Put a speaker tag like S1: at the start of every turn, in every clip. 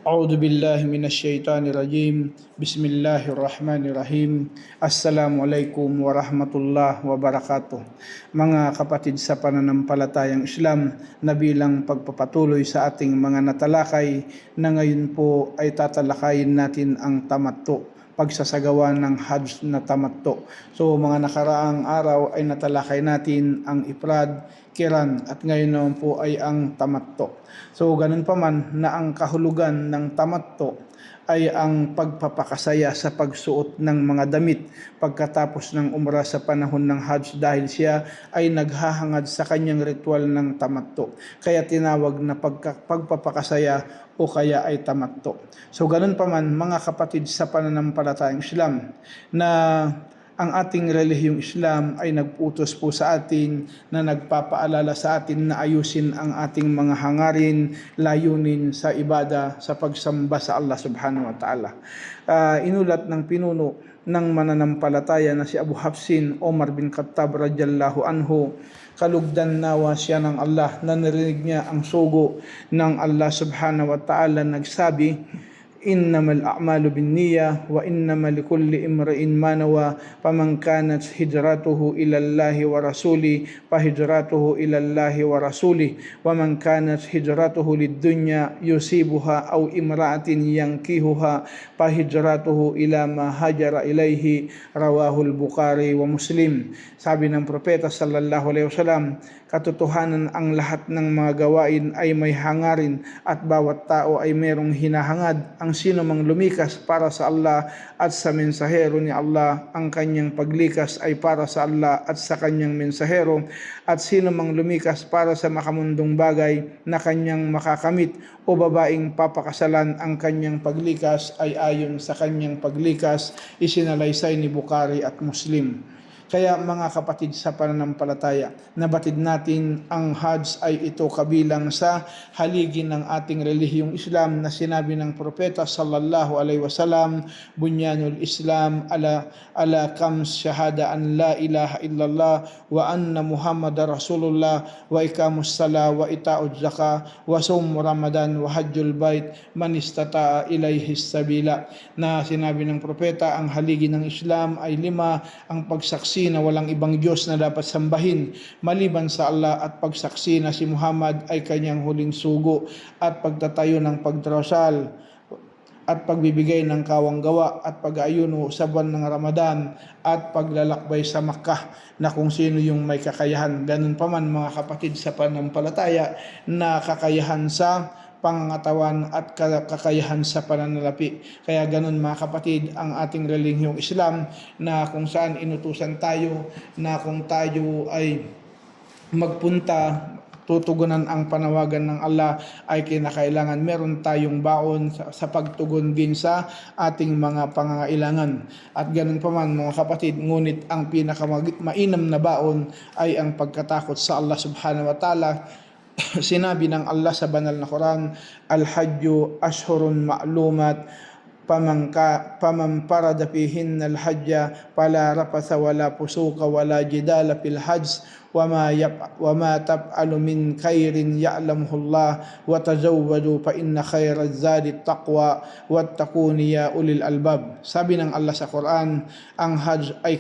S1: A'udzu billahi minasyaitonir rajim. Bismillahirrahmanirrahim. Assalamualaikum warahmatullahi wabarakatuh. Mga kapatid sa pananampalatayang Islam, na bilang pagpapatuloy sa ating mga natalakay, na ngayon po ay tatalakayin natin ang tamattu, pagsasagawa ng Hajj na tamattu. So mga nakaraang araw ay natalakay natin ang ifrad, qiran, at ngayon naman po ay ang tamattu. So ganun pa man na ang kahulugan ng tamattu ay ang pagpapakasaya sa pagsuot ng mga damit pagkatapos ng umrah sa panahon ng Hajj, dahil siya ay naghahangad sa kanyang ritual ng tamattu. Kaya tinawag na pagpapakasaya o kaya ay tamattu. So ganun pa man mga kapatid sa pananampalatayang Islam, na ang ating relihiyong Islam ay nagputos po sa atin, na nagpapaalala sa atin na ayusin ang ating mga hangarin, layunin sa ibada, sa pagsamba sa Allah subhanahu wa ta'ala. Inulat ng pinuno ng mananampalataya na si Abu Hafsin Omar bin Khattab radhiyallahu anhu, kalugdan nawa siya ng Allah, na narinig niya ang sugo ng Allah subhanahu wa ta'ala nagsabi, innamal a'malu binniyah wa innamal likulli imri'in ma nawa faman kanat hijratuhu ila Allahi wa rasuli fa hijratuhu ila Allahi wa rasuli wa man kanat hijratuhu lid-dunya yusibuha aw imra'atin yankihuha fa hijratuhu ila ma hajara ilayhi, rawahul Bukhari wa Muslim. Sabi ng propeta sallallahu alaihi wasallam, katotohanan ang lahat ng mga gawain ay may hangarin, at bawat tao ay mayroong hinahangad. Ang sino mang lumikas para sa Allah at sa mensahero ni Allah, ang kanyang paglikas ay para sa Allah at sa kanyang mensahero, at sino mang lumikas para sa makamundong bagay na kanyang makakamit o babaeng papakasalan, ang kanyang paglikas ay ayon sa kanyang paglikas. Isinalaysay ni Bukhari at Muslim. Kaya mga kapatid sa pananampalataya, nabatid natin ang Hajj ay ito kabilang sa haligi ng ating relihiyong Islam, na sinabi ng propeta sallallahu alaihi wasallam, bunyanul Islam ala kams syahada an la ilaha illallah wa anna Muhammadar Rasulullah wa ikamus sala wa ita'uz zaka wa sum Ramadan wa hajjul bait man istata'a ilayhi sabila. Na sinabi ng propeta, ang haligi ng Islam ay 5: ang pagsaksi na walang ibang Diyos na dapat sambahin maliban sa Allah, at pagsaksi na si Muhammad ay kanyang huling sugo, at pagtatayo ng pagdarasal, at pagbibigay ng kawanggawa, at pag-aayuno sa buwan ng Ramadan, at paglalakbay sa Makkah, na kung sino yung may kakayahan. Ganun pa man mga kapatid sa pananampalataya, na kakayahan sa pangangatawan at kakayahan sa pananalapi. Kaya ganun mga kapatid ang ating relihiyong Islam, na kung saan inutusan tayo na kung tayo ay magpunta, tutugunan ang panawagan ng Allah, ay kinakailangan meron tayong baon sa pagtugon din sa ating mga pangangailangan. At ganun pa man mga kapatid, ngunit ang pinakamainam na baon ay ang pagkatakot sa Allah subhanahu wa ta'ala. Sinabi ng Allah sa banal na Quran, al-hajju ashhurun ma'lumat faman farada fihinna al-hajja fala rafatha wala fusuqa wala jidala fil hajj wa ma taf'alu min khairin ya'lamuhu Allah wa tazawwadu fa inna khairaz zadi taqwa wattaquni ya ulil albab. Sabi ng Allah sa Quran, ang Hajj ay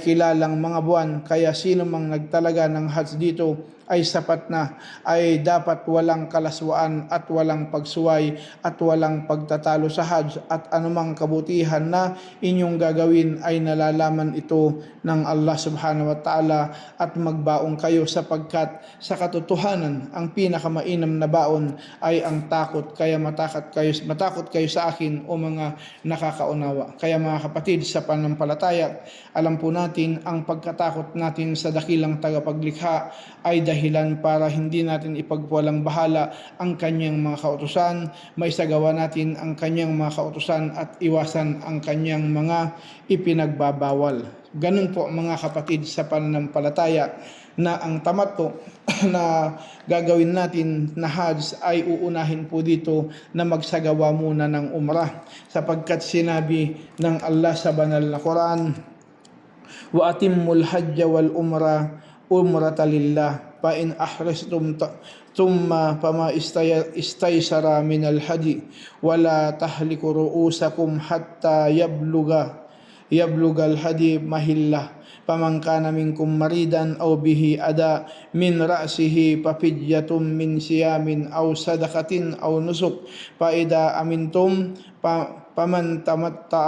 S1: kilalang mga buwan, kaya sino mang nagtalaga ng Hajj dito ay sapat na, ay dapat walang kalaswaan at walang pagsuway at walang pagtatalo sa Hajj, at anumang kabutihan na inyong gagawin ay nalalaman ito ng Allah subhanahu wa ta'ala, at magbaong kayo, sapagkat sa katotohanan ang pinakamainam na baon ay ang takot. Kaya matakot kayo sa akin o mga nakakaunawa. Kaya mga kapatid sa pananampalataya, alam po natin ang pagkatakot natin sa dakilang tagapaglikha ay dahilan para hindi natin ipagwalang bahala ang kanyang mga kautusan, maisagawa natin ang kanyang mga kautusan, at iwasan ang kanyang mga ipinagbabawal. Ganun po mga kapatid sa pananampalataya, na ang tamattu na gagawin natin na Hajj ay uunahin po dito na magsagawa muna ng umrah, sapagkat sinabi ng Allah sa banal na Quran, wa atimmul hajja wal umrata lillah fa in ahristum ثم فما استيسر من الهدي ولا تهلكوا رؤوسكم حتى يبلغ الهدي محله فمن كان منكم مريضا أو به أذى من رأسه ففدية من صيام أو صدقة أو نسك فإذا أمنتم فمن تمتع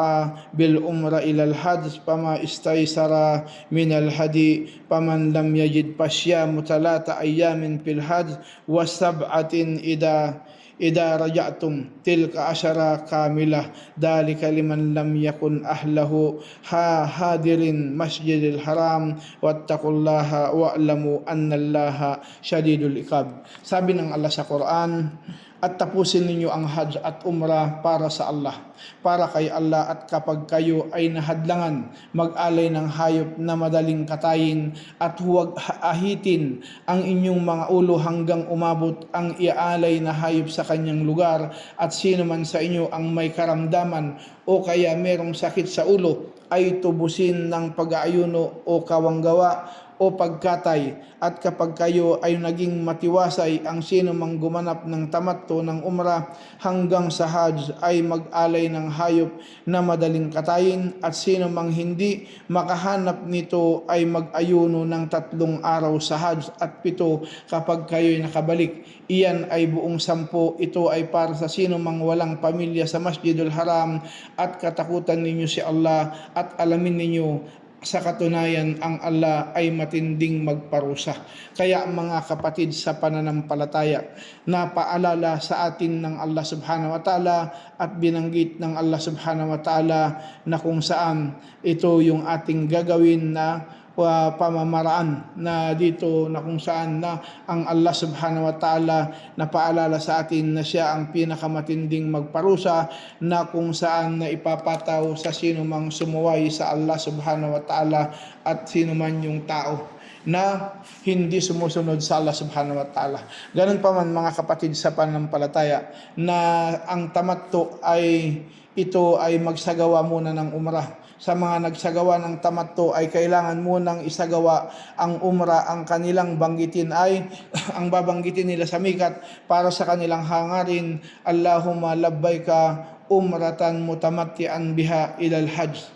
S1: بالعمرة إلى الحج فما استيسر من الهدي فمن لم يجد فصيام 3 أيام في الحج و7 إذا رجعتم تلك 10 كاملة ذلك لمن لم يكن أهله حاضر مسجد الحرام واتقوا الله واعلموا أن الله شديد العقاب. Sabi ng Allah sa Quran, at tapusin ninyo ang Hajj at Umrah para sa Allah, para kay Allah, at kapag kayo ay nahadlangan, mag-alay ng hayop na madaling katayin at huwag ahitin ang inyong mga ulo hanggang umabot ang iaalay na hayop sa kanyang lugar, at sino man sa inyo ang may karamdaman o kaya merong sakit sa ulo ay tubusin ng pag-aayuno o kawanggawa o pagkatay, at kapag kayo ay naging matiwasay, ang sino mang gumanap ng tamattu ng umrah hanggang sa Hajj ay mag-alay ng hayop na madaling katayin, at sino mang hindi makahanap nito ay mag-ayuno ng 3 araw sa Hajj at 7 kapag kayo'y nakabalik. Iyan ay buong 10. Ito ay para sa sino mang walang pamilya sa Masjidul Haram, at katakutan ninyo si Allah at alamin ninyo sa katunayan ang Allah ay matinding magparusa. Kaya mga kapatid sa pananampalataya, napaalala sa atin ng Allah subhanahu wa ta'ala at binanggit ng Allah subhanahu wa ta'ala na kung saan ito yung ating gagawin na pamamaraan na dito, na kung saan na ang Allah subhanahu wa ta'ala napaalala sa atin na siya ang pinakamatinding magparusa, na kung saan na ipapataw sa sino mang sumuway sa Allah subhanahu wa ta'ala at sino man yung tao na hindi sumusunod sa Allah subhanahu wa ta'ala. Ganun pa man mga kapatid sa pananampalataya, na ang tamattu ay ito ay magsagawa muna ng umrah. Sa mga nagsagawa ng tamattu ay kailangan munang isagawa ang umrah. Ang kanilang banggitin ay ang babanggitin nila sa mikat para sa kanilang hangarin, Allahumma labbaika umratan mutamattian biha ilal hajj.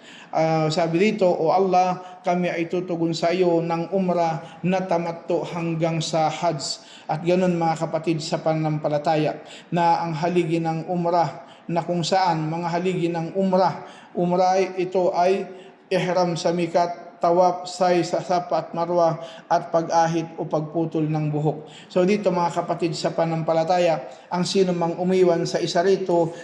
S1: Sabi dito, O Allah, kami ay tutugon sa iyo ng umrah na tamattu hanggang sa Hajj. At ganun mga kapatid sa pananampalataya, na ang haligi ng umrah, na kung saan mga haligi ng umrah ito ay ihram sa mikat, tawaf, say sa Safa at Marwa, at pag-ahit o pagputol ng buhok. So dito mga kapatid sa pananampalataya, ang sino mang umiwan sa isa rito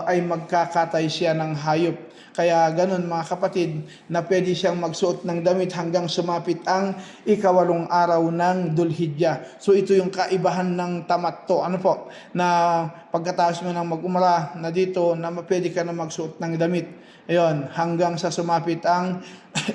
S1: ay magkakatay siya ng hayop. Kaya ganun mga kapatid, na pwede siyang magsuot ng damit hanggang sumapit ang 8 araw ng Dhul-Hijjah. So ito yung kaibahan ng tamattu. Ano po? Na pagkatapos mo ng mag-umrah na dito, na pwede ka na magsuot ng damit. Ayun, hanggang sa sumapit ang 8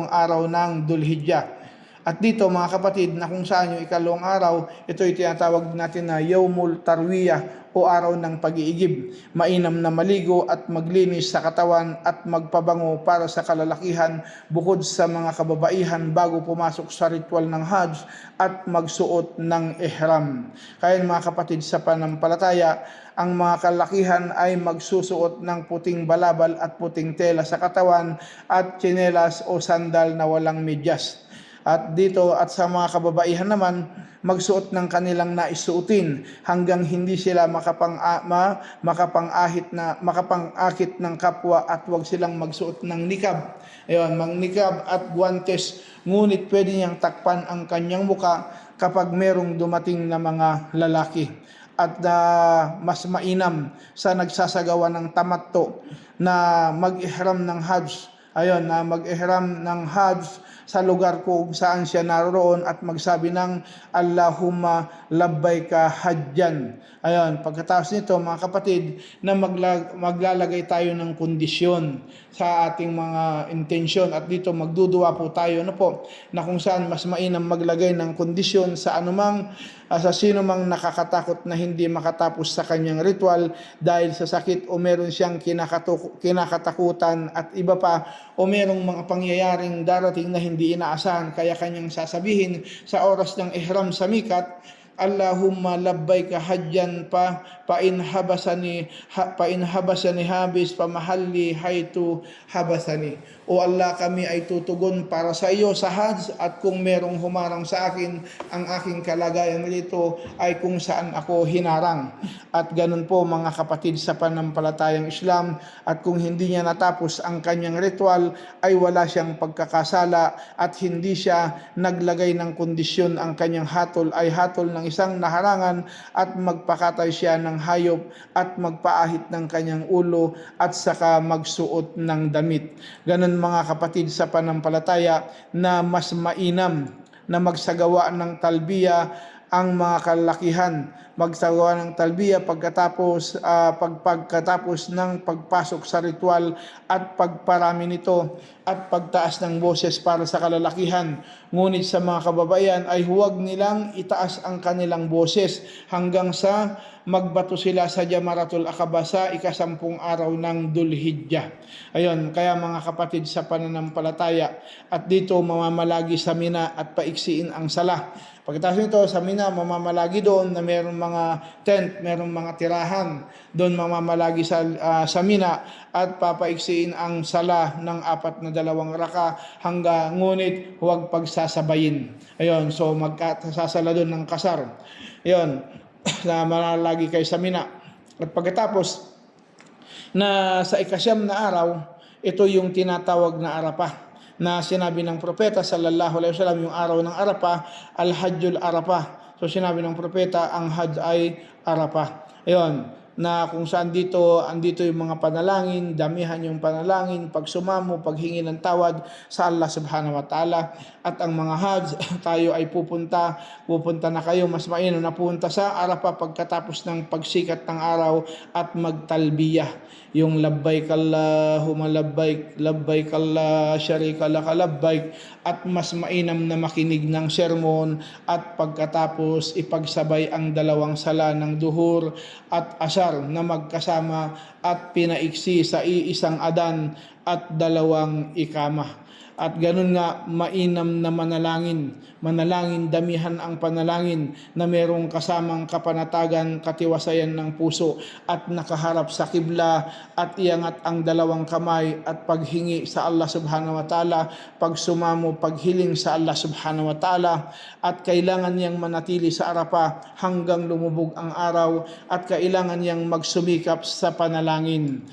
S1: araw ng Dhul-Hijjah. At dito mga kapatid, na kung saan yung 8 araw, ito yung tinatawag natin na Yawmul Tarwiyah o araw ng pag-iigib. Mainam na maligo at maglinis sa katawan at magpabango para sa kalalakihan bukod sa mga kababaihan bago pumasok sa ritual ng Hajj at magsuot ng ihram. Kaya mga kapatid sa pananampalataya, ang mga kalakihan ay magsusuot ng puting balabal at puting tela sa katawan at tsinelas o sandal na walang medyas. At dito at sa mga kababaihan naman, magsuot ng kanilang naisuotin hanggang hindi sila makapang-akit ng kapwa, at huwag silang magsuot ng nikab. Ayun, mag-nikab at guantes, ngunit pwede niyang takpan ang kanyang muka kapag merong dumating na mga lalaki. At mas mainam sa nagsasagawa ng tamattu na mag-ihram ng Hajj. Ayun, na mag-ihram ng Hajj sa lugar kung saan siya naroon at magsabi ng Allahumma labbaika hajjan. Ayun, pagkatapos nito mga kapatid, na maglalagay tayo ng kondisyon sa ating mga intensyon, at dito magduduwa po tayo na kung saan mas mainam maglagay ng kondisyon sa anumang sa sino mang nakakatakot na hindi makatapos sa kanyang ritual dahil sa sakit o meron siyang kinakatakutan at iba pa, o merong mga pangyayaring darating na hindi inaasahan, kaya kanyang sasabihin sa oras ng ihram sa mikat, Allahumma labbaika hajjan pa in habasani habis pamahalli haitu habasani. O Allah, kami ay tutugon para sa iyo sa Hajj, at kung merong humarang sa akin, ang aking kalagayan rito ay kung saan ako hinarang. At ganun po mga kapatid sa pananampalatayang Islam, at kung hindi niya natapos ang kanyang ritual ay wala siyang pagkakasala, at hindi siya naglagay ng kondisyon ang kanyang hatol ay hatol ng isang naharangan, at magpakatay siya ng hayop at magpaahit ng kanyang ulo at saka magsuot ng damit. Ganun mga kapatid sa pananampalataya, na mas mainam na magsagawa ng talbiya ang mga kalakihan, magsagawa ng talbiya pagkatapos ng pagpasok sa ritual at pagparami nito at pagtaas ng boses para sa kalalakihan. Ngunit sa mga kababaihan ay huwag nilang itaas ang kanilang boses hanggang sa magbato sila sa Jamaratul Aqaba sa ika-10 araw ng Dhul-Hijjah. Ayun, kaya mga kapatid sa pananampalataya, at dito mamamalagi sa Mina at paiksiin ang sala. Pagkatapos nito sa Mina, mamamalagi doon na mayroong mga tent, mayroong mga tirahan. Doon mamamalagi sa Mina at papaiksiin ang sala ng 4 na 2 raka ngunit huwag pagsasabayin. Ayun, so magkasasala doon ng kasar. Ayun, na malalagi kayo sa Mina. At pagkatapos na sa ika-9 na araw, ito yung tinatawag na Arafah, na sinabi ng propeta sallallahu alaihi wasallam, yung araw ng Arafah, al-Hajjul Arafah. So sinabi ng propeta, ang Hajj ay Arafah. Ayun, na kung saan andito yung mga panalangin, damihan yung panalangin, pagsumamo, paghingi ng tawad sa Allah subhanahu wa ta'ala. At ang mga Hajj, tayo ay pupunta na kayo, mas mainam na pupunta sa Arafah pagkatapos ng pagsikat ng araw at magtalbiyah. Yung labbaik Allahumma labbaik, labbaik la syarika laka labbaik, at mas mainam na makinig ng sermon at pagkatapos ipagsabay ang 2 sala ng duhur at asar na magkasama at pinaiksi sa iisang adan at 2 ikamah. At ganun nga, mainam na manalangin, damihan ang panalangin na merong kasamang kapanatagan, katiwasayan ng puso at nakaharap sa kibla, at iangat ang 2 kamay at paghingi sa Allah subhanahu wa ta'ala, pagsumamo, paghiling sa Allah subhanahu wa ta'ala. At kailangan niyang manatili sa Arafah hanggang lumubog ang araw, at kailangan niyang magsumikap sa panalangin.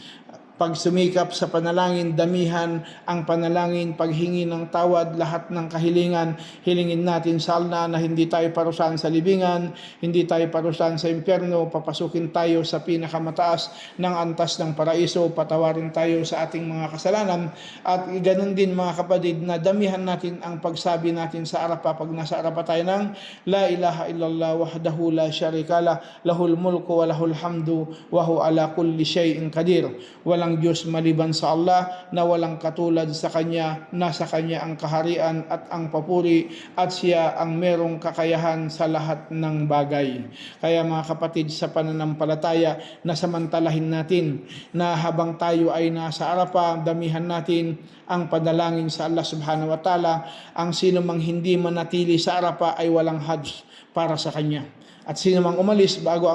S1: Pagsumikap sa panalangin, damihan ang panalangin, paghingi ng tawad, lahat ng kahilingan, hilingin natin sa Allah na hindi tayo parusahan sa libingan, hindi tayo parusahan sa impyerno, papasukin tayo sa pinakamataas ng antas ng paraiso, patawarin tayo sa ating mga kasalanan. At ganun din mga kapatid, na damihan natin ang pagsabi natin sa Arafah pag nasa Arafah tayo ng La ilaha illallah wahdahu la syarikalah, lahul mulku wa lahul hamdu wa huwa ala kulli syai'in qadir. Walang Diyos maliban sa Allah, na walang katulad sa Kanya, nasa Kanya ang kaharian at ang papuri, at Siya ang merong kakayahan sa lahat ng bagay. Kaya mga kapatid sa pananampalataya, nasamantalahin natin na habang tayo ay nasa Arafah, damihan natin ang panalangin sa Allah subhanahu wa ta'ala. Ang sino mang hindi manatili sa Arafah ay walang Hajj para sa kanya. At sino mang umalis bago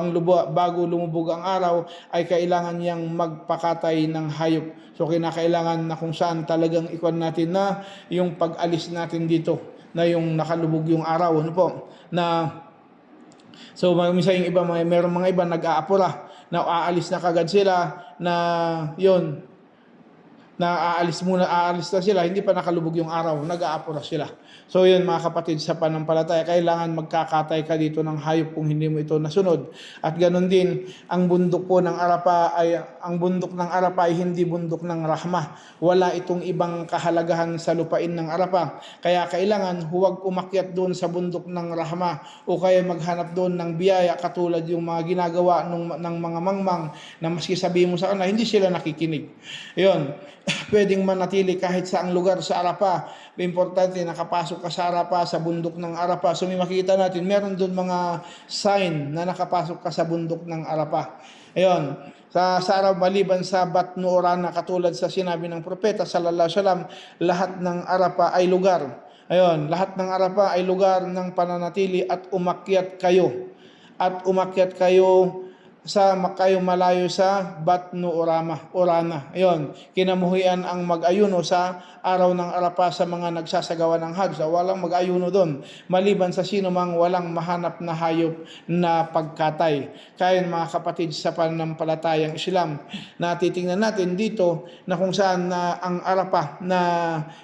S1: lumubog ang araw ay kailangan niyang magpakatay ng hayop. So kinakailangan na kung saan talagang ikon natin na yung pag-alis natin dito, na yung nakalubog yung araw, ano po, na so minsan yung iba, mayroong mga iba nag-aapura, na aalis na kagad sila, na yun, na aalis na sila, hindi pa nakalubog yung araw, nag-aapura sila. So yun mga kapatid sa pananampalataya, kailangan magkakatay ka dito ng hayop kung hindi mo ito nasunod. At ganun din, ang bundok ng Arafah ay hindi bundok ng rahmah. Wala itong ibang kahalagahan sa lupain ng Arafah. Kaya kailangan huwag umakyat doon sa bundok ng rahmah, o kaya maghanap doon ng biyaya katulad yung mga ginagawa ng mga mangmang, na maski sabihin mo sa kanila, hindi sila nakikinig. Yun, pwedeng manatili kahit saang lugar sa Arafah. Importante, nakapasok ka sa Arafah, sa bundok ng Arafah. So may makikita natin, meron doon mga sign na nakapasok ka sa bundok ng Arafah. Ayun, sa Arafah, maliban sa Batnu Orana, katulad sa sinabi ng propeta sallallahu alaihi wasallam, lahat ng Arafah ay lugar Ayun, lahat ng Arafah ay lugar ng pananatili at umakyat kayo. At umakyat kayo kayo malayo sa Batnu Orana. Ayun, kinamuhian ang mag-ayuno sa araw ng Arafah sa mga nagsasagawa ng Hajj. Walang mag-ayuno doon, maliban sa sino mang walang mahanap na hayop na pagkatay. Kaya mga kapatid sa pananampalatayang Islam, na titingnan natin dito na kung saan ang Arafah na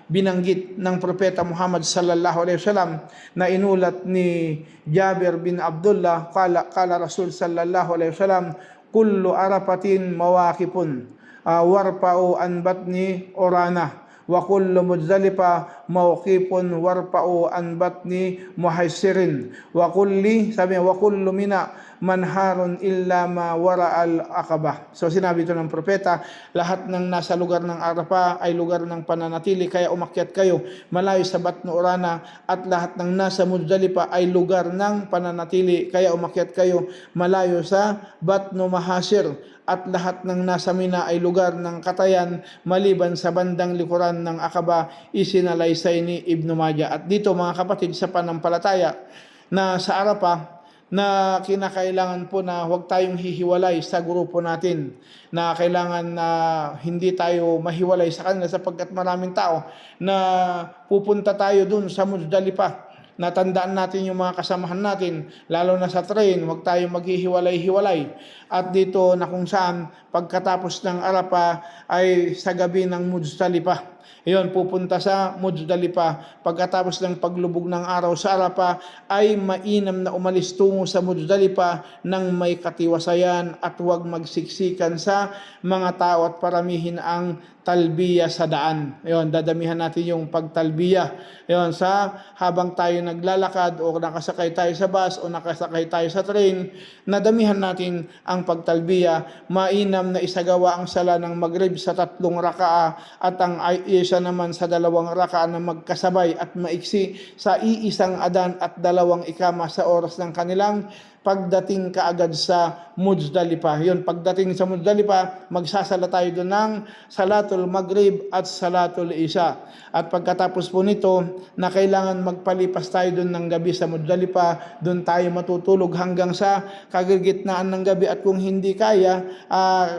S1: binanggit ng Propeta Muhammad sallallahu alaihi wasallam na inulat ni Jabir bin Abdullah, kala Rasul sallallahu alaihi wasallam, kullu arafatin mawaqifun warpa'u an batni orana wa kullu muzdalifa mawqifun warpa'u an batni muhassirin wa kullu mina manharun illa ma wara al aqabah. So sinabi ito ng propeta, lahat ng nasa lugar ng Arafah ay lugar ng pananatili, kaya umakyat kayo malayo sa Batnu Orana, at lahat ng nasa Muzdalifa ay lugar ng pananatili, kaya umakyat kayo malayo sa Batnu Mahasir, at lahat ng nasa Mina ay lugar ng katayan maliban sa bandang likuran ng Aqaba, isinalaysay ni Ibn Majah. At dito mga kapatid sa panampalataya, na sa Arafah na kinakailangan po na huwag tayong hihiwalay sa grupo natin, na kailangan na hindi tayo mahiwalay sa kanila sapagkat maraming tao na pupunta tayo dun sa Muzdalifah. Natandaan natin yung mga kasamahan natin, lalo na sa train, huwag tayong maghihiwalay-hiwalay. At dito na kung saan pagkatapos ng Arafah ay sa gabi ng Muzdalifah. Ayun, pupunta sa Muzdalifah. Pagkatapos ng paglubog ng araw sa Arafah ay mainam na umalis tungo sa Muzdalifah ng may katiwasayan at huwag magsiksikan sa mga tao at paramihin ang talbiya sa daan. Ayun, dadamihan natin yung pagtalbiya. Ayun, habang tayo naglalakad o nakasakay tayo sa bus o nakasakay tayo sa train, nadamihan natin ang pagtalbiya. Mainam na isagawa ang sala ng Maghrib sa 3 rakaa at ang isa naman sa 2 rakaa na magkasabay at maiksi sa iisang adan at 2 ikama sa oras ng kanilang pagdating kaagad sa Muzdalifah. Yun, pagdating sa Muzdalifah, magsasala tayo doon ng Salatul Maghrib at Salatul Isha. At pagkatapos po nito, na kailangan magpalipas tayo doon ng gabi sa Muzdalifah, doon tayo matutulog hanggang sa kagigitnaan ng gabi. At kung hindi kaya,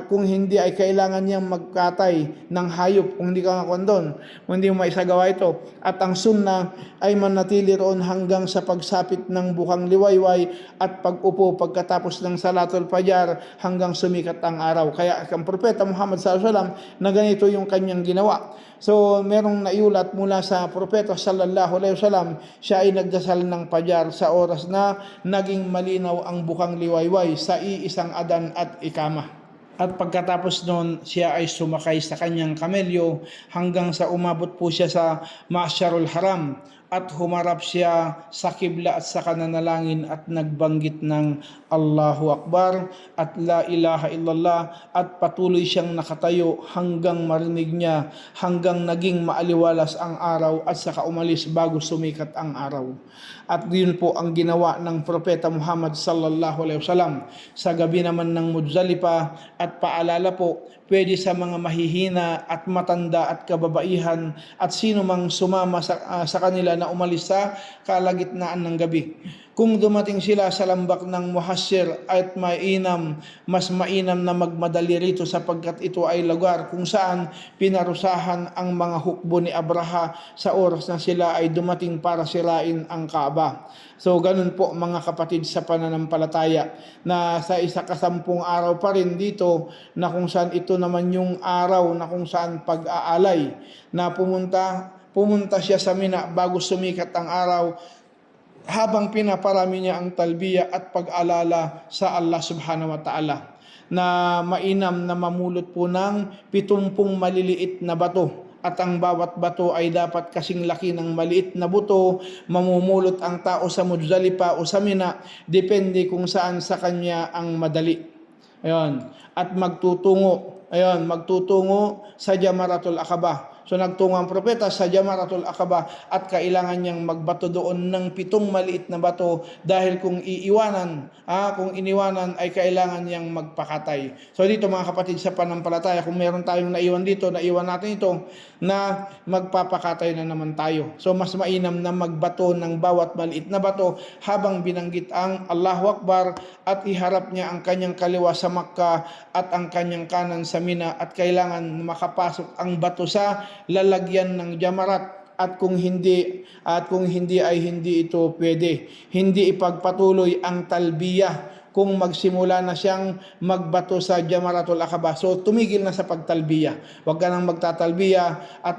S1: kung hindi ay kailangan niyang magkatay ng hayop, kung hindi ka nga doon, kung hindi mo maisagawa ito. At ang sunnah ay manatili roon hanggang sa pagsapit ng bukang liwayway at pag-upo pagkatapos ng Salatul Fajar hanggang sumikat ang araw. Kaya ang Propeta Muhammad sallallahu alaihi wasallam na ganito yung kanyang ginawa. So merong naiulat mula sa Propeta sallallahu alaihi wasallam, siya ay nagdasal ng Fajar sa oras na naging malinaw ang bukang liwayway sa iisang adan at ikama. At pagkatapos noon, siya ay sumakay sa kanyang kamelyo hanggang sa umabot po siya sa Ma'syarul Haram at humarap siya sa kibla at sa kananalangin at nagbanggit ng Allahu Akbar at La ilaha illallah, at patuloy siyang nakatayo hanggang marinig niya, hanggang naging maaliwalas ang araw at saka umalis bago sumikat ang araw. At yun po ang ginawa ng Propeta Muhammad sallallahu alaihi wasallam sa gabi naman ng Muzdalifah. At paalala po, pwede sa mga mahihina at matanda at kababaihan at sino mang sumama sa kanila na umalis sa kalagitnaan ng gabi. Kung dumating sila sa lambak ng Muhassir at mas mainam na magmadali rito sapagkat ito ay lugar kung saan pinarusahan ang mga hukbo ni Abraha sa oras na sila ay dumating para sirain ang Kaaba. So ganun po mga kapatid sa pananampalataya, na sa 110 araw pa rin dito na kung saan ito naman yung araw na kung saan pag-aalay, na pumunta siya sa Mina bago sumikat ang araw, habang pinaparami niya ang talbiya at pag-alala sa Allah subhanahu wa ta'ala, na mainam na mamulot po ng 70 maliliit na bato. At ang bawat bato ay dapat kasing laki ng maliit na buto. Mamumulot ang tao sa Muzdalifah o sa Mina, depende kung saan sa kanya ang madali. Ayun. At magtutungo sa Jamaratul Aqaba. So nagtungo ang propeta sa Jamaratul Aqaba at kailangan niyang magbato doon ng 7 maliit na bato dahil kung iniwanan ay kailangan niyang magpakatay. So dito mga kapatid sa panampalataya, kung meron tayong naiwan dito, naiwan natin ito na magpapakatay na naman tayo. So mas mainam na magbato ng bawat maliit na bato habang binanggit ang Allahu Akbar at iharap niya ang kanyang kaliwa sa Makkah at ang kanyang kanan sa Mina at kailangan makapasok ang bato sa lalagyan ng jamarat at kung hindi ay hindi ito pwede. Hindi ipagpatuloy ang talbiyah kung magsimula na siyang magbato sa Jamaratul Aqaba. So tumigil na sa pagtalbiya. Huwag ka nang magtatalbiya at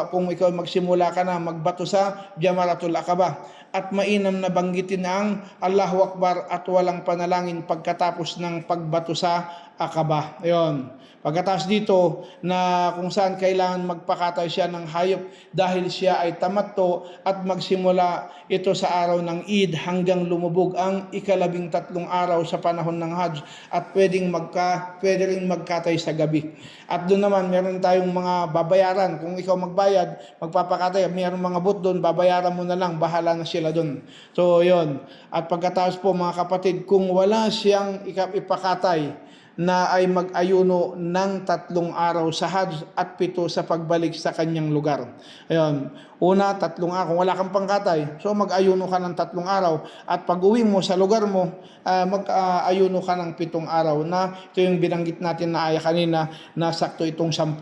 S1: kung ikaw magsimula ka na magbato sa Jamaratul Aqaba. At mainam na banggitin ang Allahu Akbar at walang panalangin pagkatapos ng pagbato sa Aqaba. Ayun. Pagkatapos dito na kung saan kailangan magpakatay siya ng hayop dahil siya ay tamatto at magsimula ito sa araw ng Eid hanggang lumubog ang 13 araw sa panahon ng Hajj at pwede rin magkatay sa gabi. At doon naman meron tayong mga babayaran. Kung ikaw magbayad, magpapakatay, meron mga booth doon, babayaran mo na lang, bahala na sila doon. So yun. At pagkatapos po mga kapatid, kung wala siyang ipakatay, na ay mag-ayuno ng 3 araw sa Hajj at 7 sa pagbalik sa kanyang lugar. Ayun. Una, 3 araw. Kung wala kang pangkatay, so mag-ayuno ka ng 3 araw. At pag uwi mo sa lugar mo, mag-ayuno ka ng 7 araw na ito yung binanggit natin na aya kanina na sakto itong 10.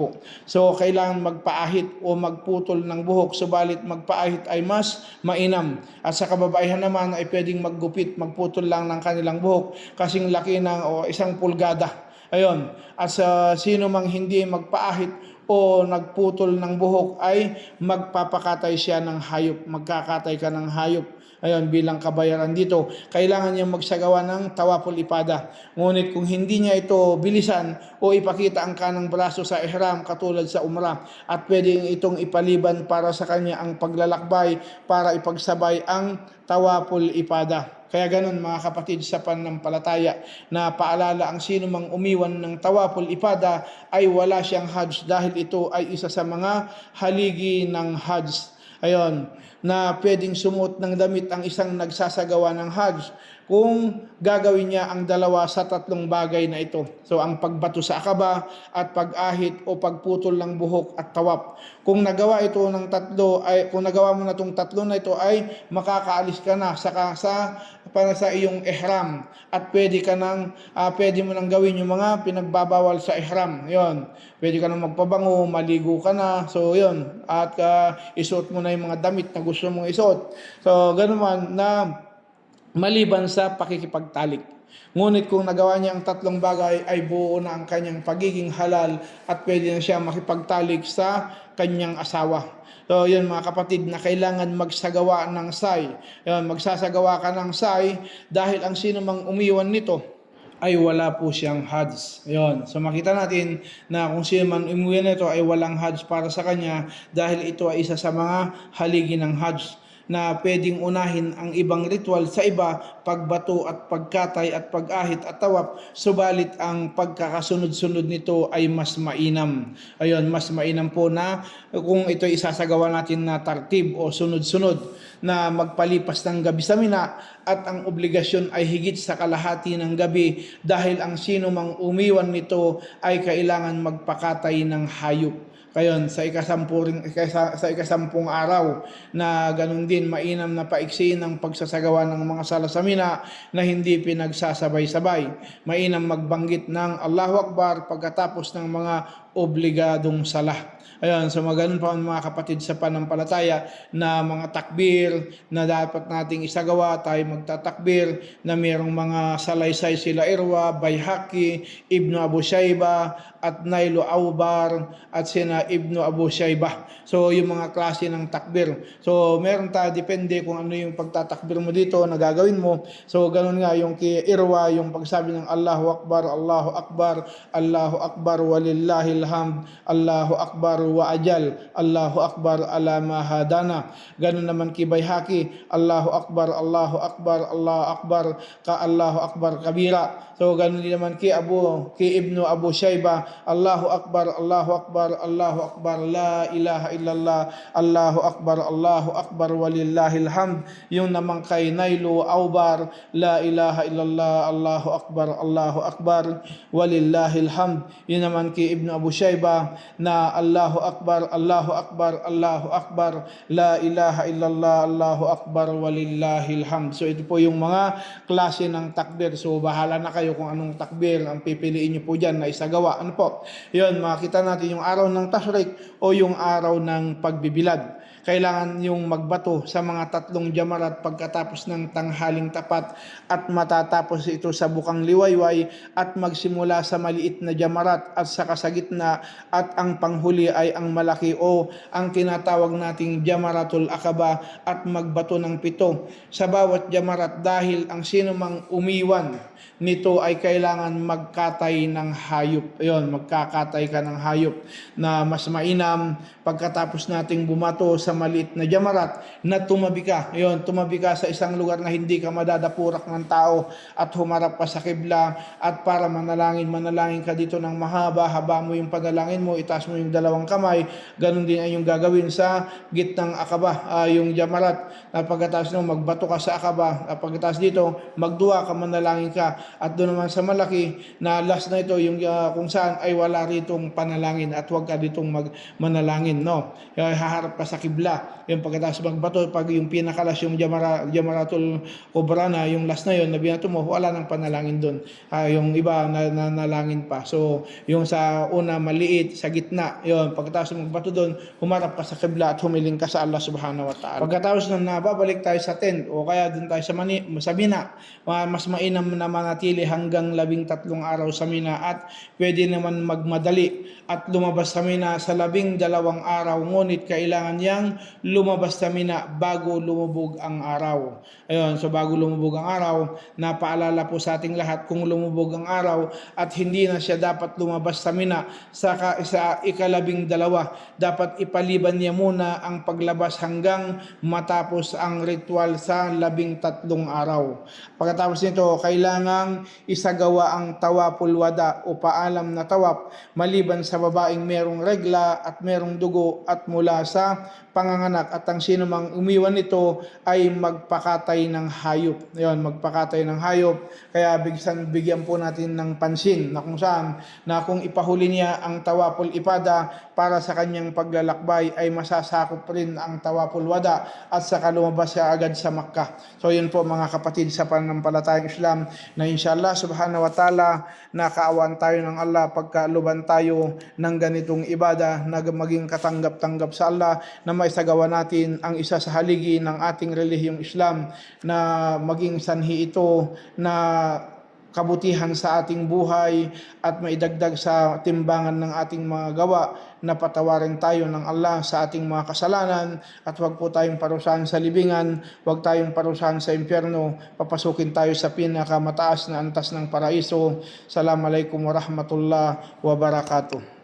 S1: So, kailangan magpaahit o magputol ng buhok. Subalit magpaahit ay mas mainam. At sa kababaihan naman ay pwedeng maggupit, magputol lang ng kanilang buhok kasing laki ng o 1 pulgada. Ayun. At sa sino mang hindi magpaahit o nagputol ng buhok ay magpapakatay siya ng hayop. Magkakatay ka ng hayop. Ayun, bilang kabayaran dito. Kailangan niya magsagawa ng tawaful ipada. Ngunit kung hindi niya ito bilisan o ipakita ang kanang braso sa ihram katulad sa umrah at pwedeng itong ipaliban para sa kanya ang paglalakbay para ipagsabay ang tawaful ipada. Kaya ganun mga kapatid sa pananampalataya na paalala ang sino mang umiwan ng tawaful ipada ay wala siyang Hajj dahil ito ay isa sa mga haligi ng Hajj. Ayun, na pwedeng sumuot ng damit ang isang nagsasagawa ng Hajj kung gagawin niya ang 2 sa 3 bagay na ito. So ang pagbato sa Aqaba at pag-ahit o pagputol ng buhok at tawaf. Kung nagawa ito ng 3 kung nagawa mo na itong 3 na ito ay makakaalis ka na para sa iyong ihram at pwede mo nang gawin yung mga pinagbabawal sa ihram. 'Yon. Pwede ka nang magpabango, maligo ka na. So 'yon. At isuot mo na yung mga damit na gusto mong isuot. So ganoon man na maliban sa pakikipagtalik. Ngunit kung nagawa niya ang 3 bagay ay buo na ang kanyang pagiging halal at pwede na siya makipagtalik sa kanyang asawa. So yun mga kapatid na kailangan magsagawa ng say. Yun, magsasagawa ka ng say dahil ang sino mang umiwan nito ay wala po siyang Hajj. Yun. So makita natin na kung sino man umiwan nito ay walang Hajj para sa kanya dahil ito ay isa sa mga haligi ng Hajj na pwedeng unahin ang ibang ritual sa iba, pagbato at pagkatay at pag-ahit at tawaf, subalit ang pagkakasunod-sunod nito ay mas mainam. Ayun, mas mainam po na kung ito isasagawa natin na tartib o sunod-sunod na magpalipas ng gabi sa Mina at ang obligasyon ay higit sa kalahati ng gabi dahil ang sino mang umiwan nito ay kailangan magpakatay ng hayop. Kayon sa ikasampung araw na ganun din mainam na paigsiin ang pagsasagawa ng mga sala sa Mina na hindi pinagsasabay-sabay. Mainam magbanggit ng Allahu Akbar pagkatapos ng mga obligadong sala. Ayun, so maganon pa mga kapatid sa panampalataya na mga takbir na dapat nating isagawa, tayo magtatakbir na mayroong mga salaysay sila Irwa, Bayhaqi, Ibnu Abu Shayba at Nailu Awbar at sina Ibnu Abu Shayba. So yung mga klase ng takbir. So meron tayo, depende kung ano yung pagtatakbir mo dito na gagawin mo. So ganun nga yung kay Irwa, yung pagsabi ng Allahu Akbar, Allahu Akbar, Allahu Akbar, walillahil walillahil hamd, Allahu akbar wa ajal, Allahu akbar ala ma hadana. Ganun naman kay Baihaqi, Allahu akbar, Allahu akbar, Allahu akbar, ka Allahu akbar kabira. So ganun din naman kay Ibnu Abu Shayba, Allahu akbar, Allahu akbar, Allahu akbar, la ilaha illallah, Allahu akbar walillahil hamd. Yung naman kay Nailu Aubar, la ilaha illallah, Allahu akbar walillahil hamd. Yun naman kay Ibnu Abu Shayba na Allahu akbar, Allahu akbar, la ilaha illallah, Allahu akbar walillahil hamd. So ito po yung mga klase ng takbir. So bahala na kayo kung anong takbir ang pipiliin niyo po dyan na isagawa. Ano po? Yun, makita natin yung araw ng tashrik o yung araw ng pagbibilad. Kailangan yung magbato sa mga 3 jamarat pagkatapos ng tanghaling tapat at matatapos ito sa bukang liwayway at magsimula sa maliit na jamarat at saka sa gitna at ang panghuli ay ang malaki o ang tinatawag nating jamaratul akaba at magbato ng 7 sa bawat jamarat dahil ang sino mang umiwan nito ay kailangan magkatay ng hayop. Ayun, magkakatay ka ng hayop na mas mainam pagkatapos nating bumato sa maliit na jamarat na tumabi ka. Ayun, tumabi ka sa isang lugar na hindi ka madadapurak ng tao at humarap ka sa kibla at para manalangin ka dito ng mahaba-haba mo yung panalangin mo, itaas mo yung 2 kamay. Ganun din ay yung gagawin sa gitnang akaba, yung jamarat. Pagkatapos nung magbato ka sa akaba, pagkatapos dito magdua ka, manalangin ka. At doon naman sa malaki na last na ito yung kung saan ay wala ritong panalangin at huwag ka ditong manalangin, no? Haharap ka sa kibla. Yung pagkatapos magbato, pag yung pinakalas yung jamaratul kubra na yung last na yun, na binato mo, wala nang panalangin doon. Yung iba nalangin pa. So yung sa una maliit, sa gitna, yun, pagkatapos magbato doon, humarap ka sa kibla at humiling ka sa Allah subhanahu wa ta'ala. Pagkatapos nung nababalik tayo sa tent o kaya doon tayo sa Mina, mas mainam na manatili hanggang 13 araw sa Mina at pwede naman magmadali at lumabas sa Mina sa 12 araw, ngunit kailangan niyang lumabas sa Mina bago lumubog ang araw. Ayun, so bago lumubog ang araw, napaalala po sa ating lahat kung lumubog ang araw at hindi na siya dapat lumabas sa Mina sa ika-12, dapat ipaliban niya muna ang paglabas hanggang matapos ang ritual sa 13 araw. Pagkatapos nito, kailangang isagawa ang tawapul wada o paalam na tawap maliban sa babaeng merong regla at merong dugo at mula sa panganganak at ang sino mang umiwan nito ay magpakatay ng hayop. Ayun, magpakatay ng hayop. Kaya bigyan po natin ng pansin na kung saan na kung ipahuli niya ang tawapul ipada para sa kanyang paglalakbay ay masasakop rin ang tawapul wada at saka lumabas siya agad sa Makkah. So yun po mga kapatid sa pananampalatayang Islam na inshallah subhanahu wa ta'ala nakaawan tayo ng Allah pagkaluban tayo ng ganitong ibada na maging katanggap-tanggap sa Allah na maisagawa natin ang isa sa haligi ng ating relihiyong Islam na maging sanhi ito na kabutihan sa ating buhay at maidagdag sa timbangan ng ating mga gawa na patawarin tayo ng Allah sa ating mga kasalanan at huwag po tayong parusahan sa libingan, huwag tayong parusahan sa impyerno, papasukin tayo sa pinakamataas na antas ng paraiso. Assalamualaikum warahmatullahi wabarakatuh.